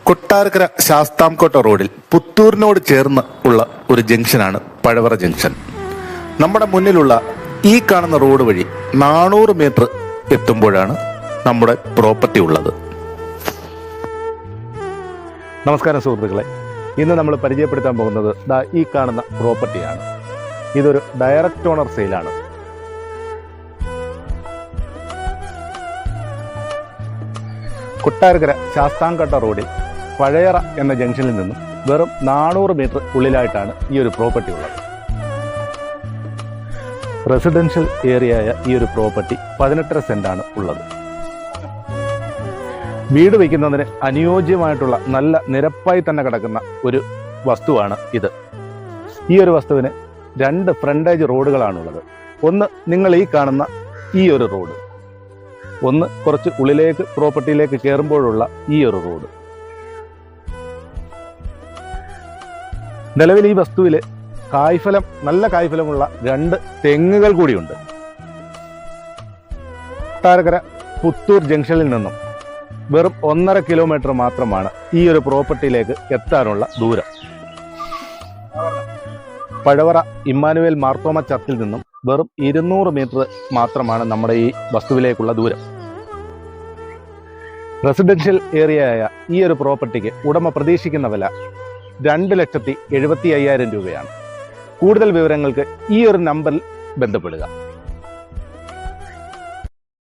കൊട്ടാരക്കര ശാസ്താംകോട്ട റോഡിൽ പുത്തൂരിനോട് ചേർന്ന് ഉള്ള ഒരു ജംഗ്ഷനാണ് പഴവറ ജംഗ്ഷൻ. നമ്മുടെ മുന്നിലുള്ള ഈ കാണുന്ന റോഡ് വഴി 400 മീറ്റർ എത്തുമ്പോഴാണ് നമ്മുടെ പ്രോപ്പർട്ടി ഉള്ളത്. നമസ്കാരം സുഹൃത്തുക്കളെ, ഇന്ന് നമ്മൾ പരിചയപ്പെടുത്താൻ പോകുന്നത് ഈ കാണുന്ന പ്രോപ്പർട്ടിയാണ്. ഇതൊരു ഡയറക്റ്റ് ഓണർ സെയിലാണ്. കൊട്ടാരക്കര ശാസ്താംകോട്ട റോഡിൽ പഴയറ എന്ന ജംഗ്ഷനിൽ നിന്നും വെറും 400 മീറ്റർ ഉള്ളിലായിട്ടാണ് ഈ ഒരു പ്രോപ്പർട്ടി ഉള്ളത്. റെസിഡൻഷ്യൽ ഏരിയയായ ഈ ഒരു പ്രോപ്പർട്ടി 18.5 സെന്റാണ് ഉള്ളത്. വീട് വയ്ക്കുന്നതിന് അനുയോജ്യമായിട്ടുള്ള നല്ല നിരപ്പായി തന്നെ കിടക്കുന്ന ഒരു വസ്തുവാണ് ഇത്. ഈ ഒരു വസ്തുവിന് 2 ഫ്രണ്ടേജ് റോഡുകളാണുള്ളത്. ഒന്ന് നിങ്ങൾ ഈ കാണുന്ന ഈ ഒരു റോഡ്, ഒന്ന് കുറച്ച് ഉള്ളിലേക്ക് പ്രോപ്പർട്ടിയിലേക്ക് കയറുമ്പോഴുള്ള ഈ ഒരു റോഡ്. നിലവിൽ ഈ വസ്തുവിൽ നല്ല കായ്ഫലമുള്ള 2 തെങ്ങുകൾ കൂടിയുണ്ട്. കൊട്ടാരക്കര പുത്തൂർ ജംഗ്ഷനിൽ നിന്നും വെറും 1.5 കിലോമീറ്റർ മാത്രമാണ് ഈ ഒരു പ്രോപ്പർട്ടിയിലേക്ക് എത്താനുള്ള ദൂരം. പഴവറ ഇമ്മാനുവേൽ മാർത്തോമ ചർച്ചിൽ നിന്നും വെറും 200 മീറ്റർ മാത്രമാണ് നമ്മുടെ ഈ വസ്തുവിലേക്കുള്ള ദൂരം. റെസിഡൻഷ്യൽ ഏരിയയായ ഈ ഒരു പ്രോപ്പർട്ടിക്ക് ഉടമ പ്രതീക്ഷിക്കുന്ന വില 2,75,000 രൂപയാണ്. കൂടുതൽ വിവരങ്ങൾക്ക് ഈ ഒരു നമ്പറിൽ ബന്ധപ്പെടുക.